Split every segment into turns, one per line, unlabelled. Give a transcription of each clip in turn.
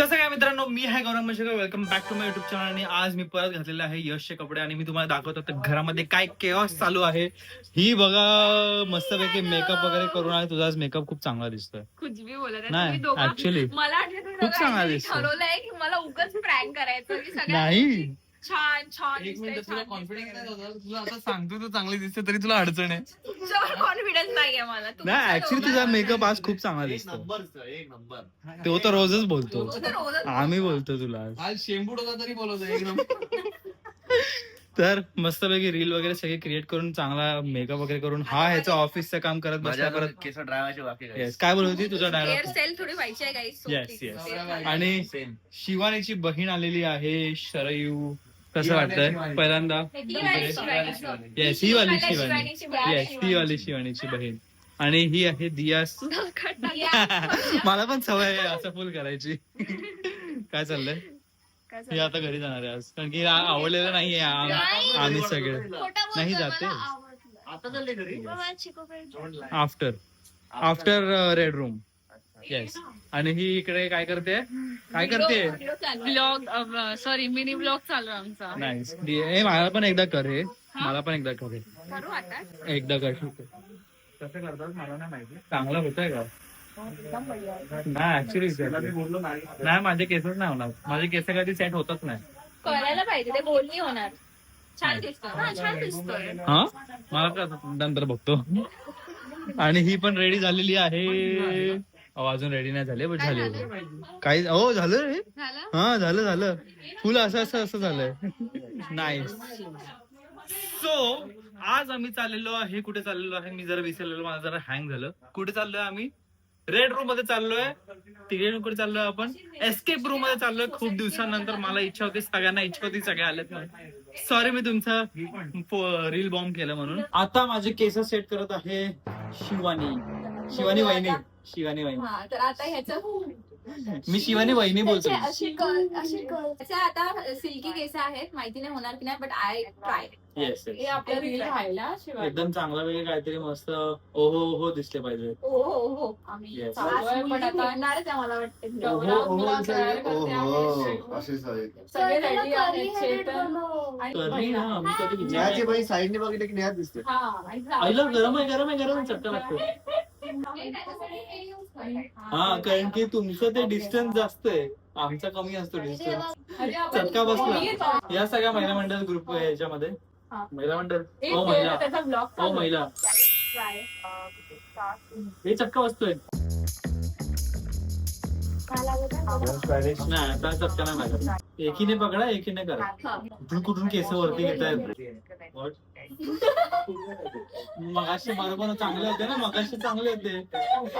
कसं काय मित्रांनो, मी आहे Gaurav Mashekar. Welcome back to my YouTube channel. आणि आज मी परत घातलेले आहे यशचे कपडे आणि मी तुम्हाला दाखवतो तर घरामध्ये काय केओस चालू आहे. ही बघा मस्तपैकी मेकअप वगैरे करून आहे. तुझा मेकअप खूप चांगला दिसतोय.
कुछ भी बोलत आहे
नाही
तुम्ही दोघं.
ऍक्च्युली
मला वाटलं तुम्ही
खूप चांगला
दोघं
दिसतोय.
ठरवलंय की मला उगाच प्रँक करायचं की सगळ्या
नाही
छान छान
एक मिनिट,
दिसतंय,
तुला
छान
कॉन्फिडन्स
दिसतंय.
नाही होता? तुला आता सांगतो तू चांगली दिसते तरी तुला अडचण आहे.
तुमच्यावर कॉन्फिडन्स नाहीये मला.
नाही ऍक्च्युली तुझा मेकअप आज खूप चांगला
एक
दिसतो.
नंबर एक नंबर.
तो तर रोजच बोलतो.
रोजच
आम्ही बोलतो तुला आज.
आज शेंबूड होता तरी बोलवतो एक नंबर.
तर मस्तपैकी रील वगैरे सगळे क्रिएट करून चांगला मेकअप वगैरे करून हा ह्याचं ऑफिसचं काम करत बसला परत.
केस ड्रायव्हरचे बाकी
येस काय बोलत होती तुझा
हेअर
डायलॉग.
स्टाईल थोडी व्हायची आहे गाईस.
Yes yes. आणि
सेम.
शिवानीची बहीण आलेली आहे शरयू. कसं वाटतंय पहिल्यांदा. येस ही वाली शिवानी. येस ही वाली शिवानीची बहीण. आणि ही आहे दियास. मला पण सवय आहे असं फुल करायची. काय चाललंय. ही आता घरी जाणार आहे आज कारण की आवडलेलं नाहीये आम्ही सगळे. नाही जाते
आता चालले घरी.
After red room. येस. आणि ही इकडे काय करते
ब्लॉग सॉरी मिनी ब्लॉग चालू आहे आमचा.
नाही मला पण एकदा कर हे. मला पण एकदा कर हे.
करू आता.
एकदा कर. कसं करतात मला नाही माहिती. चांगलं होतंय का. नाही ऍक्च्युली नाही माझे केसच नाही होणार. माझे केस कधी सेट होतच नाही.
करायला पाहिजे ते बोलणी होणार. छान दिसतोय. छान दिसतोय.
हा मला का नंतर बघतो. आणि ही पण रेडी झालेली आहे. अजून रेडी नाही झाले बट झाली. काही हो झालं रे.
झालं
हा झालं फुल असं झालंय. नाईस. सो आज आम्ही चाललेलो आहे. कुठे चाललेलो आहे मी जरा विसरलेलो. मला जरा हँग झालं. कुठे चाललोय आम्ही. रेड रूम मध्ये चाललोय. तिकडे कुठे चाललोय आपण. एस्केप रूम मध्ये चाललोय. खूप दिवसानंतर मला इच्छा होती. सगळ्यांना इच्छा होती. सगळे आलेत म्हणून. सॉरी मी तुमचा रील बॉम्ब केलं म्हणून. आता माझे केस सेट करत आहे शिवानी वहिनी.
हा तर आता ह्याचं
मी शिवानी वहिनी बोलतो.
त्याचे आता सिल्की केस आहेत. माहिती नाही होणार की नाही बट आय ट्राय.
येस
हे आपलं रील राहिला.
एकदम चांगला वेगळं काहीतरी मस्त ओहो दिसले पाहिजे.
हो आम्ही
Yes.
पण आता येणारच आहे मला वाटतं. सगळे रेडी आहेत.
तरी ना आम्ही कधी
न्याची बाई साईडने बघितलं की न्याच दिसते.
आईला गरम आहे चटका लागतो. हा कारण की तुमचं ते डिस्टन्स जास्त आहे. आमचा कमी असतो डिस्टन्स. चटका बसला. या सगळ्या महिला मंडळ ग्रुप याच्यामध्ये. महिला मंडळ महिला हे चटका बसतोय. नाही आता चटका नाही लागला. एकीने पकडा एकीने करा. कुठून केस वरती घेतायत. मगाशी बरोबर चांगले होते ना. मगाशी चांगले होते.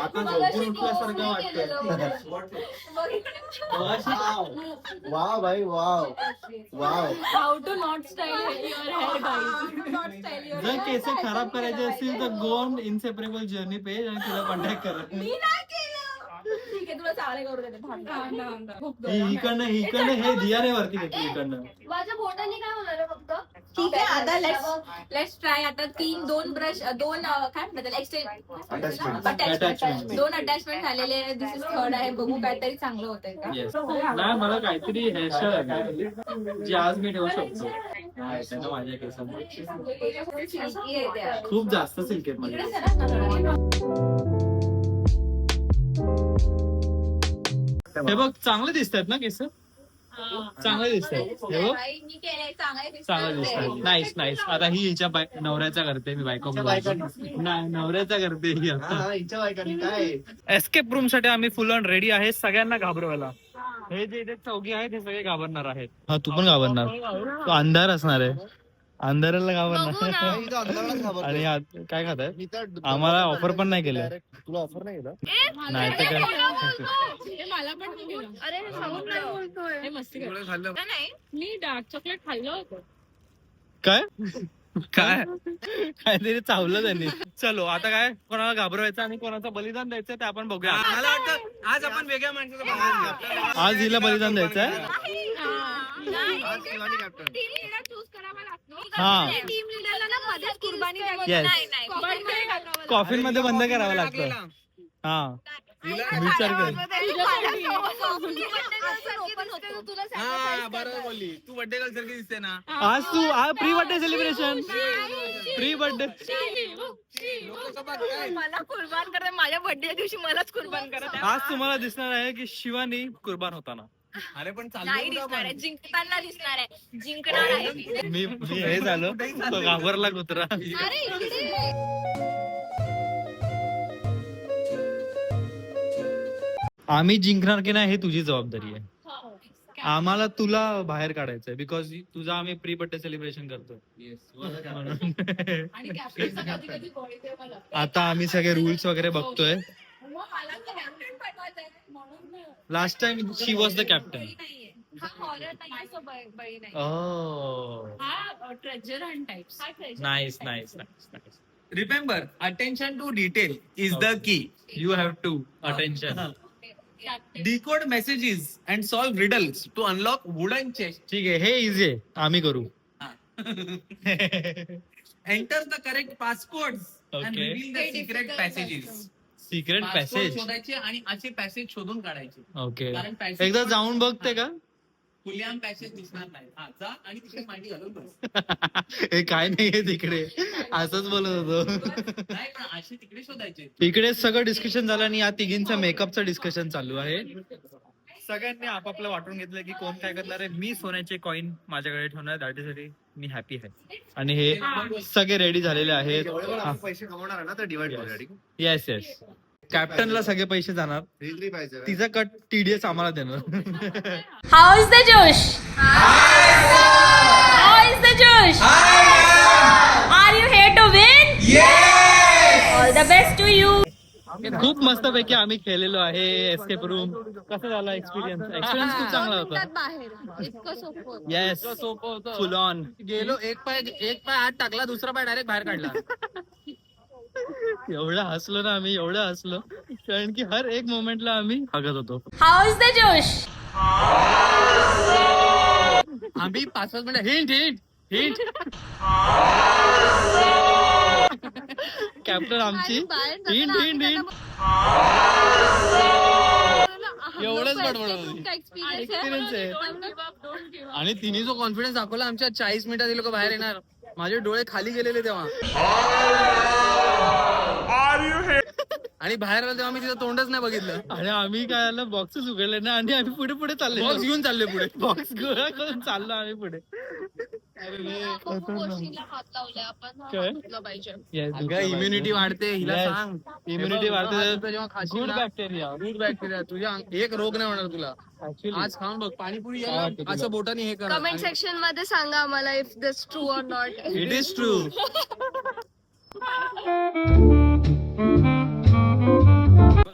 आता झोपून उठल्यासारखं वाटतं.
वा भाई wow.
How to not style your hair guys.
जर केस खराब करायचे असतील तर go on inseparable journey page आणि तुला कॉन्टॅक्ट करा.
ठीक आहे तुला चांगले करू देते.
इकडनं हे दियाने वरती घेतली इकडनं.
माझ्या बोटाने काय होणार फक्त.
ठीक आहे आता लेट्स ट्राय. आता दोन ब्रश दोन काय म्हणतात
Attachment.
दोन अटॅचमेंट झालेले. दिस इज थर्ड आहे. बघू काहीतरी चांगलं होतंय का.
येस. नाही मला काहीतरी हेअरस्टाईल आहे जी आज मी ठेवू शकतो. माझ्या केसांमध्ये
Silky आहे ते.
खूप जास्त सिल्क आहेत माझे. हे बघ चांगले दिसतात ना केस. चांगले दिसतात. हे बघ
मी केलंय चांगले
चांगले दिसतात. नाईस. आता ही हिच्या नवऱ्याचा करते मी. बायको नाही नवऱ्याचा करते ही आता.
हिच्या बायकांनी काय
एस्केप रूम साठी आम्ही फुल ऑन रेडी आहे सगळ्यांना घाबरवायला. हे जे इथे चौघी आहेत हे सगळे घाबरणार आहेत. हा तू पण घाबरणार. तो अंधार असणार आहे. अंधाराला घाबरणार. आणि काय खाताय. आम्हाला ऑफर पण नाही केलं.
तुला ऑफर नाही केलं.
नाही तर काय.
मला पण
अरे सांगून नाही बोलतोय.
मस्ती नाही. मी डार्क चॉकलेट खाल्लं होतं.
काय काहीतरी चावलं त्यांनी. चलो आता काय कोणाला घाबरवायचं आणि कोणाचं बलिदान द्यायचं ते आपण बघूया.
मला वाटतं आज आपण वेगळ्या माणसाला
आज हिला बलिदान द्यायचंय. हा
टीम लीडरला ना मध्येच कुर्बानी
येस. कॉफीन मध्ये बंद करावं लागतं. हा विचार कर.
हा बरोबर बोलली तू बर्थडे गर्ल सारखी दिसते ना.
आज pre birthday celebration. Pre birthday.
मला कुर्बान करते माझ्या बर्थडे दिवशी मलाच कुर्बान करत
आज तुम्हाला दिसणार आहे की शिवानी कुर्बान होताना.
अरे पण
नाही दिसणार आहे, जिंकताना दिसणार आहे, जिंकणार आहे.
मी हे झालो तो घाबरला कुत्रा. आम्ही जिंकणार की नाही हे तुझी जबाबदारी आहे. आम्हाला तुला बाहेर काढायचंय बिकॉज तुझा आम्ही प्री बर्थडे सेलिब्रेशन करतो. आता आम्ही सगळे रूल्स वगैरे बघतोय. Last time she was the captain.
Treasure hunt types.
Nice nice nice nice.
Remember attention to detail is the key.
You have to attention.
Decode messages and solve riddles to unlock wooden chest.
ठीक आहे हे easy आहे आम्ही करू.
Enter the correct passcodes and
Okay.
reveal the secret passages.
Secret
Passcode
passage.
शोधायचे आणि असे passage शोधून काढायचे.
ओके
कारण passage
एकदा जाऊन बघते का.
फुलियाम पॅसेज दिसणार नाही. हा जा आणि तिकडे माहिती घालून बस.
हे काय नाहीये तिकडे असंच बोलत होतो.
नाही पण असे तिकडे शोधायचे.
इकडे सगळं डिस्कशन झालं आणि या तिघींचं मेकअपचं डिस्कशन चालू आहे. सगळ्यांनी आपापलं वाटून घेतलं की कोण काय करणार आहे. मी सोन्याचे कॉइन माझ्याकडे ठेवणार त्यासाठी मी हॅपी आहे. आणि हे सगळे रेडी झालेले आहेत.
पैसे कमवणार ना तर डिवाइड करूया.
Yes yes. कॅप्टनला सगळे पैसे जाणार.
पाहिजे.
तिचा कट TDS आम्हाला देणार.
How is the Josh? How is the Josh? Are you here to win? Yes! All the best to you.
खूप मस्त पैकी आम्ही खेळलेलो आहे एस्केप रूम. कसा झाला एक्सपिरियन्स. एक्सपिरियन्स खूप चांगला होता.
बाहेर इतकं सोपं.
येस
सोपं होतं.
फुल ऑन.
गेलो एक पाय आत टाकला दुसरा पाय डायरेक्ट बाहेर काढला.
एवढं हसलो ना आम्ही एवढं हसलो कारण की हर एक मोमेंटला आम्ही हगत होतो.
How is the Josh?
आम्ही 5 minute hint hint hint.
Captain आमची हिंट हिंट हिंट
एवढंच बडबड होती.
एक्सपिरियन्स आहे.
आणि तिने जो कॉन्फिडन्स दाखवला आमच्या 40 मिनिटात हे लोक बाहेर येणार. माझे डोळे खाली गेलेले तेव्हा. आणि बाहेर आलो तेव्हा मी तिचं तोंडच नाही बघितलं.
आणि आम्ही काय आलं बॉक्सेस उघडले ना आणि आम्ही पुढे पुढे चालले.
बॉक्स घेऊन चालले पुढे.
बॉक्स गोळा करून चाललो आम्ही पुढे.
गोष्टीला हात लावलाय आपण.
काय?
पाहिजे.
इम्युनिटी वाढते हिला
Yes.
सांग.
इम्युनिटी वाढते.
जेव्हा खाशील
गुड
ना,
बॅक्टेरिया.
गुड बॅक्टेरिया तुझ्या एक रोग नाही होणार तुला. आज खाऊन बघ पाणीपुरी
काय
यायला
वाटतं तुला?
असं बोटाने हे कर.
कमेंट सेक्शन मध्ये सांगा आम्हाला if this true or not.
It is true.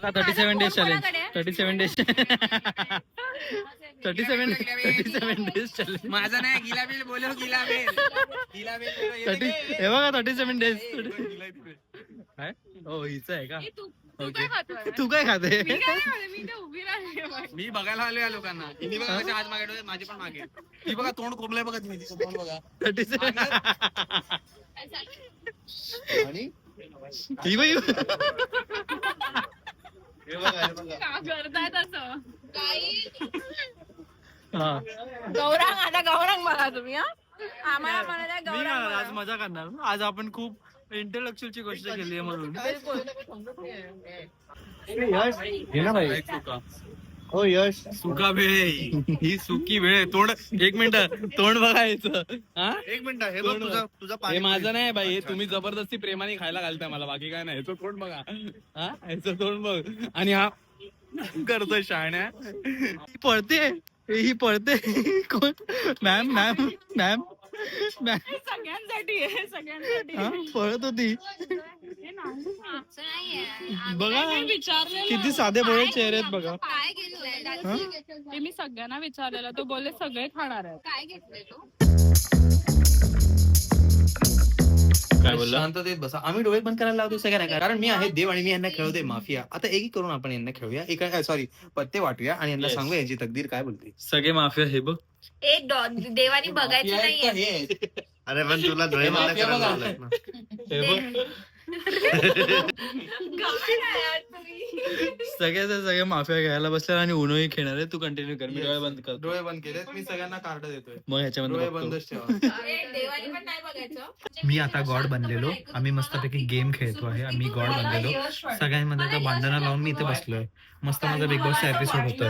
बघा 37 days challenge. 37 days 37 days challenge.
माझा नाही गिलाबेल बोलव गिलाबेल.
हे बघा 37 डेज. काय हो हिचं आहे का. ओके तू काय खाते.
मी बघायला आलो या लोकांना. हिने बघा कसे आज मागे माझे पण मागे. ही बघा तोंड कोरलंय बघा तुम्ही तिचं तोंड बघा.
37
आणि
ही बाई. हा
गौरांग आता गौरांग बघा तुम्ही. आम्हाला म्हणाला
मी
गौरांग
काय आज
बघा.
मजा करणार. आज आपण खूप इंटेलेक्च्युअल ची गोष्ट केली आहे म्हणून.
हो यश
सुका वेळ ही सुकी वेळ. तोंड एक मिनिट तोंड बघायचं. हा
एक मिनिट हे बघ तुझा
हे माझं नाही बाई. हे तुम्ही जबरदस्ती प्रेमाने खायला घालताय मला. बाकी काय नाही. याचं तोंड बघा. हा याचं तोंड बघ. आणि हा करतोय शाण्या. ही पळते. ही पळते. कोण मॅम मॅम मॅम मॅम.
सगळ्यांसाठी आहे सगळ्यांसाठी.
हा पळत होती. बघा किती साधे भोळे चेहरे आहेत बघा.
काय घेतलंय?
ते मी सगळ्यांना विचारलेलं. तो बोलले सगळे खाणार आहे.
काय घेतलंय तू?
काय बोलला.
शांततेत बसा. आम्ही डोळे बंद करायला लावतो सगळ्यांना कारण मी आहे देव आणि मी यांना खेळवते माफिया. आता एक करून आपण यांना खेळूया. एका सॉरी पत्ते वाटूया आणि यांना
Yes.
सांगूया याची तकदीर काय बोलते.
सगळे माफिया हे बघ.
एक देवानी बघायचं नाहीये.
अरे पण तुला डोळे बंद करायला लावलेत ना.
हे बघ सगळे माफिया घ्यायला बसल्या आणि उनोही खेळणार आहे. तू कंटिन्यू कर, मी डोळे बंद कर.
डोळे बंद केलेत मी, सगळ्यांना कार्ड देतोय.
मग ह्याच्यामध्ये
डोळे
बघतो.
बंदच ठेवा.
देवानी पण नाही बघायचं.
मी आता गॉड बनलेलो. आम्ही मस्तपैकी गेम खेळतो आहे. आम्ही गॉड बनलेलो. सगळ्यांमध्ये आता भांडणं लावून मी इथे बसलोय. मस्त माझा बिग बॉसचा एपिसोड होतोय.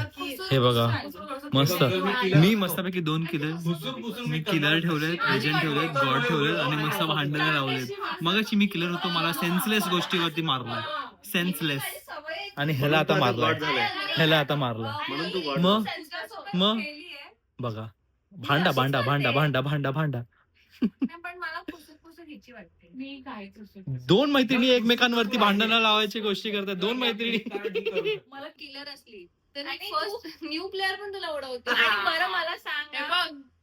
हे बघा मस्त. मी मस्तपैकी 2 किलर, मी किलर ठेवलेत, एजंट ठेवलेत, गॉड ठेवलेत आणि मस्त भांडणं लावलेत. मगाशी मी किलर होतो, मला सेन्सलेस गोष्टीवरती मारलाय. सेन्सलेस. आणि ह्याला आता मारलाय. ह्याला आता मारलाय. मग बघा भांडा भांडा भांडा भांडा भांडा भांडा.
पण मला पुसून घ्यायची वाटते. मी काय
2 मैत्रिणी एकमेकांवरती भांडणं लावायची गोष्टी करतात. 2 मैत्रिणी.
मला किलर असली तर
आणि
फर्स्ट न्यू प्लेअर पण तुला उडवते.
आणि
बरं मला सांग,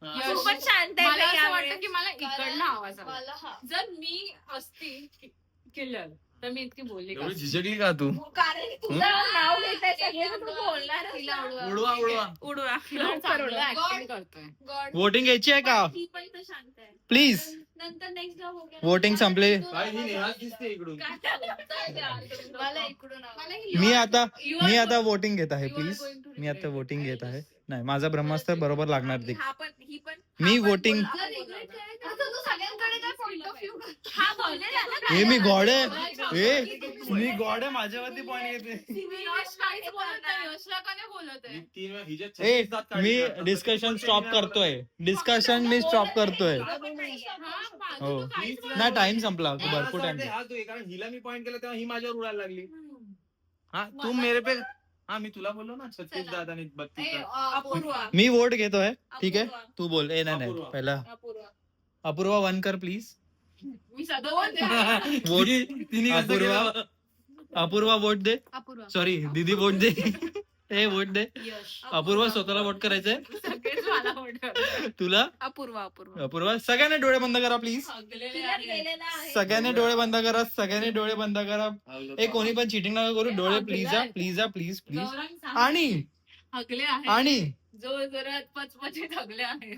तू पण शांत आहे.
मला असं
यावेळेस.
वाटतं की मला इकडनं आवाज आला.
मला हा
जर मी असती किल्लर तर मी इतकी बोलली का?
एवढी झिजगली का तू?
कारण तुझं नाव घेताय सगळे, तर तू बोलणार
तिला उडवा.
उडवा उडवा.
उडवा. चांगलं acting करतोय.
गॉड
वोटिंग घ्यायची आहे का?
ती पण इथं शांत आहे.
प्लीज.
नंतर नेक्स्ट जॉब हो गया.
वोटिंग संपले.
काय ही नेहाच दिसते इकडून.
मला इकडून आवाज.
मी आता वोटिंग घेत आहे. प्लीज मी आता वोटिंग घेत आहे. नाही माझा ब्रह्मास्त्र बरोबर लागणार ते.
हा पण ही पण
मी वोटिंग.
जर regret करायचं असेल तर सगळ्यांकडे काय पॉइंट ऑफ व्ह्यू
हा बोललेला ना.
हे मी गॉड आहे. मी गॉड आहे, माझ्यावरती पॉइंट घेते.
यश काहीच बोलत नाही. यशला का नाही बोलत आहे?
मी 3 वेळा हिच्यात
ए
36 दात काढले.
मी डिस्कशन स्टॉप करतोय. डिस्कशन मी स्टॉप करतोय.
हा, पाहतो
हो
तू काहीच बोलत
ना टाइम संपला.
मला
भरपूर
असं
टाइम.
वाटतंय हा तू आहे, कारण हिला मी पॉइंट केला तेव्हा ही माझ्यावर उडायला लागली. हा तू मेरे पे. हा मी तुला बोललो ना 36 दात आणि 32 दात.
अपूर्वा.
मी वोट घेतोय. ठीक आहे
अपूर्वा.
तू बोल. नाही नाही
अपूर्वा.
पहिला
अपूर्वा.
अपूर्वा 1 कर प्लीज.
मी सध्या बोलते.
वोट.
तिने कसं
अपूर्वा.
केलं?
अपूर्वा वोट दे.
अपूर्वा.
सॉरी दीदी वोट दे. ए वोट दे.
यश.
अपूर्वा स्वतःला वोट करायचंय.
सगळेच मला vote करतात.
तुला
अपूर्वा.
अपूर्वा. सगळ्यांनी डोळे बंद करा प्लीज.
सगळे
Clear केलेला आहे.
सगळ्यांनी डोळे बंद करा. सगळ्यांनी डोळे बंद करा. ए कोणी पण चिटिंग नका करू. डोळे please please please please.
Gaurang सांग.
आणि
हगले आहे.
आणि
जो जरा पचपचित हगले आहे.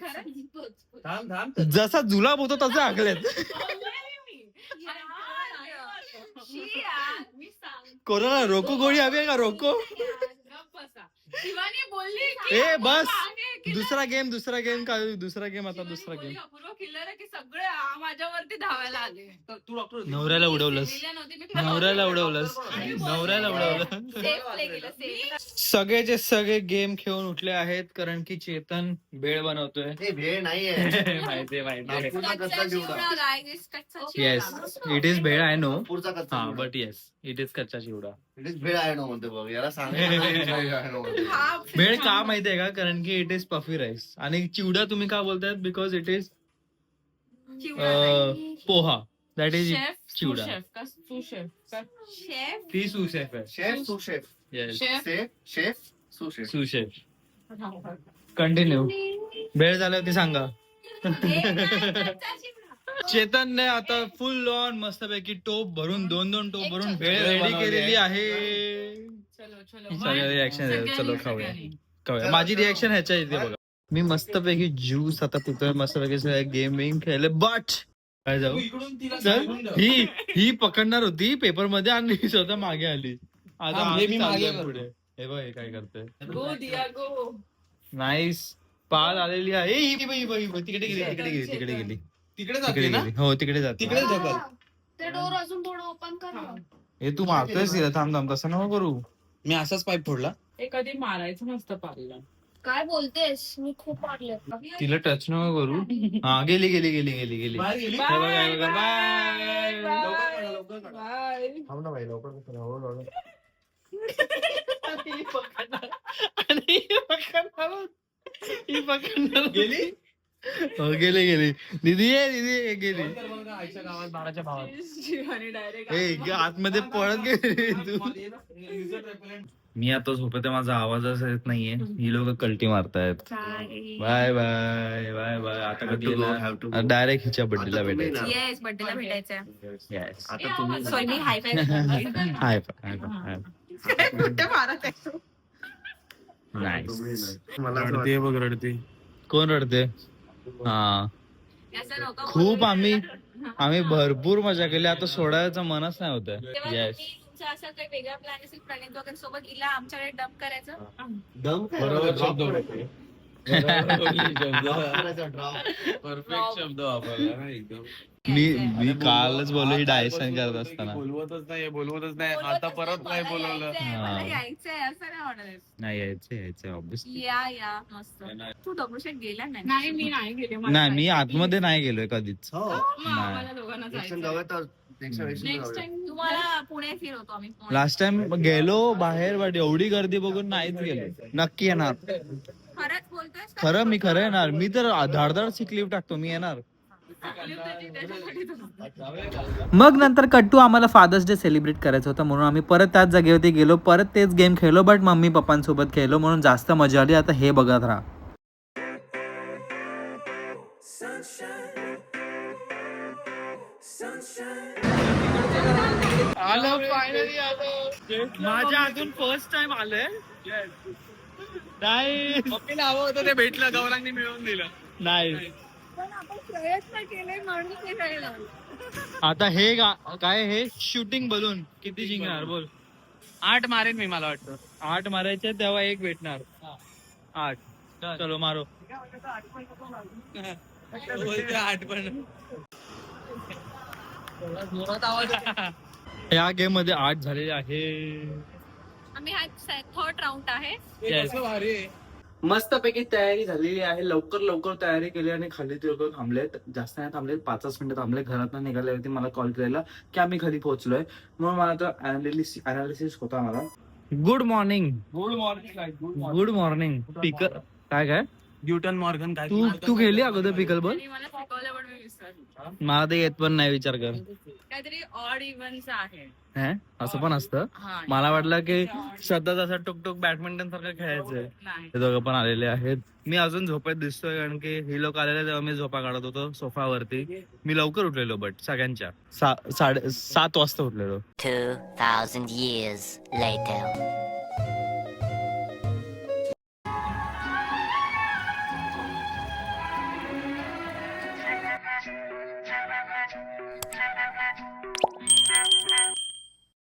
थांब थांब.
जसा जुलाब होतो तसे आगलेत.
मी सांग.
कोरोना रोको गोळी हवी आहे का रोको?
गप्प बसा. शिवानी बोलली की
ए बस.
आहे की
दुसरा गेम काय? दुसरा गेम आता
शिवानी
दुसरा
बोलली,
गेम.
अपूर्व किल्लर आहे की सगळे माझ्यावरती धावायला आले.
तर तू डॉक्टर होती.
नवऱ्याला उडवलंस.
गेल्या नव्हती मी.
नवऱ्याला उडवलंस. नवऱ्याला उडवलं.
Safe play केलं, safe.
सगळेचे सगळे गेम खेळून उठले आहेत कारण की चेतन भेळ बनवतोय.
हे भेळ नाहीये.
माहितीये माहितीये.
नागपूरचा कच्चा चिवडा.
Guys, कच्चा
yes
chivda.
It is bhel I know.
नागपूरचा कच्चा
हा
चिवडा.
बट येस इट इज कच्चा चिवडा.
It is भेळ आहे नो म्हणते बघ. याला सांग.
हा,
भेळ का माहितीये का? कारण की इट इज पफी राईस. आणि चिवडा तुम्ही का बोलतायत? बिकॉज इट इज
चिवडा नाही.
Poha. That is
chef
chivda.
Chef का तू शेफ का
Chef.
ती सुशेफ आहे.
शेफ सु शेफ.
येस
शेफ
शेफ सु शेफ.
सुशेफ. कंटिन्यू. भेळ झाल्यावरती सांगा. चेतनने आता फुल ऑन मस्तपैकी टोप भरून 2-2 टोप भरून भेळ रेडी केलेली आहे.
चलो चलो
सगळ्या रिॲक्शन चलो
सगळ्यांनी,
खाऊया.
सगळ्यांनी.
खाऊया. माझी रिॲक्शन ह्याच्या इथे बघा. मी मस्तपैकी ज्यूस आता पितोय. मस्तपैकी सगळे गेमिंग खेळले. बट काय
तू
जाऊ
इकडून तिला
चल.
सांगून ठेव.
ही पकडणार होती पेपर मध्ये आणि स्वतः मागे आली. आता
थांब, हे
आम्ही
मी मागे
चाललोय
करतो.
पुढे. हे बघ हे काय करतोय.
गो दिया गो.
नाईस. पाल आलेली आहे. ए, ही बघ, ही बघ, ही बघ. तिकडे गेली तिकडे गेली तिकडे गेली
तिकडे
तिकडे
जाते ना.
गेली. हो तिकडे जाते.
तिकडे ढकल.
ते डोर अजून थोडं ओपन कर ना.
हे तू मारतोयस तिला. थांब थांब तसं नको करू.
मी असाच पाईप फोडला.
हे कधी मारायचं नसतं पाहिलं.
काय बोलतेस? मी खूप मारले.
तिला टच नको करू. हा गेली गेली गेली गेली गेली.
बाहेर गेली.
हे बघा, हे बघा. बाय.
लवकर काढा, लवकर काढा.
बाय.
थांब ना बाई लवकर करा. हळूहळू.
आणि ही पकडणार. आणि ही पकडणार. ही पकडणार.
गेली.
हो गेली गेली. दीदी ये दीदी ये, गेली.
फोन कर बघा, आईच्या गावात 12च्या भावात.
शिवानी डायरेक्ट
ए आतमध्ये पळत गेली तू. मी आता झोपते. माझा आवाजच येत नाहीये. ही लोक कल्टी मारतायत. Bye bye bye bye. आता कधी येणार? डायरेक्ट हिच्या बर्थडेला
आता तुम्ही
भेटायचं.
ना.
येस बर्थडेला भेटायचं.
येस.
आता तुम्ही ना.
सॉरी मी हाय फाय
हाय हाय नाईस.
तुम्ही ना. मला असं वाटतं.
बघ रडते.
कोण रडते? हा खूप आम्ही आम्ही भरपूर मजा केली, आता सोडायचं मनच नाही होत.
तेव्हा
येस,
तुम्ही तुमचा असा काही वेगळा प्लॅन असेल प्रणित वगैरे सोबत गेला आमच्याकडे डम्प करायचं.
दम काय?
बरोबर
Drop
शब्द
करायचं.
परफेक्ट
करायचा drop.
शब्द वापरला ना एकदम.
मी कालच बोललो ही
काल
डायसन
पासून
करत
बोलतोय की
असताना.
बोलवतच नाही. आता परत नाही बोलवलं.
मला यायचंय असं नाही म्हणत.
नाही यायचं ऑब्विसली.
या मस्त. तू दगडूशेठ गेला
नाही मी नाही गेले. मला
नाही, मी
जायचं.
आतमध्ये नाही गेलोय कधीच.
हो.
मग आम्हाला दोघांना
Next time
जायचं.
जाऊया तर next time
नेक्स्ट
जाऊया.
टाइम
तुम्हाला पुणे फिरवतो आम्ही पुणे.
लास्ट टाइम गेलो बाहेर, बट एवढी गर्दी बघून नाहीच गेलो. नक्की येणार,
खरंच बोलतोय
खरं मी खरं येणार. मी तर धाडधाड सिक लीव्ह टाकतो, मी येणार. मग नंतर कट्टू आम्हाला फादर्स डे सेलिब्रेट करायचं होतं म्हणून आम्ही परत त्याच जागेवरती गेलो, परत तेच गेम खेळलो, बट मम्मी पप्पांसोबत खेळलो म्हणून जास्त मजा आली. आता हे बघत राहा. आलं फायनली आलं. माझ्या अजून फर्स्ट टाइम आलंय. नाही
पप्पीला हवं होतं ते भेटलं, गौरांनी मिळवून दिलं.
नाही,
पण आपण प्रयत्न केले म्हणून ते कळलं.
आता हे काय हे शूटिंग बलून किती जिंकणार बोल.
8 मारेन मी, मला वाटतं.
8 मारायचे तेव्हा एक भेटणार. 8 चलो मारो.
बोलते 8 पण.
या गेम मध्ये 8 झालेले आहे.
आम्ही हा थर्ड राऊंड आहे.
ते कसं भारी आहे.
मस्तपैकी तयारी झालेली आहे. लवकर तयारी केली आणि खाली ते लोक थांबलेत. जास्त नाही थांबलेत, 5 मिनिटं थांबले. घरातून निघाल्यावरती मला कॉल केलेला की आम्ही खाली पोहोचलोय, म्हणून मला तर अनालिसिस होता मला. Good morning. गुड मॉर्निंग पिकल. काय
न्यूटन मॉर्गन काय
तू गेली अगोदर पिकल बॉल?
त्यांनी मला शिकवलं पण मी विसरलो.
मला ते येत पण नाही, विचार कर.
काहीतरी ऑड इव्हनचं आहे.
हे असं पण असतं.
हा.
मला वाटलं की श्रद्धा जसा टुकटुक बॅडमिंटन सारखं खेळायचंय.
नाही.
हे दोघं पण आलेले आहेत. मी अजून झोपेत दिसतोय कारण की हे लोक आलेले तेव्हा मी झोपा काढत होतो सोफावरती. मी लवकर उठलेलो, बट सगळ्यांच्या 7 वाजता उठलेलो.
2,000 years later.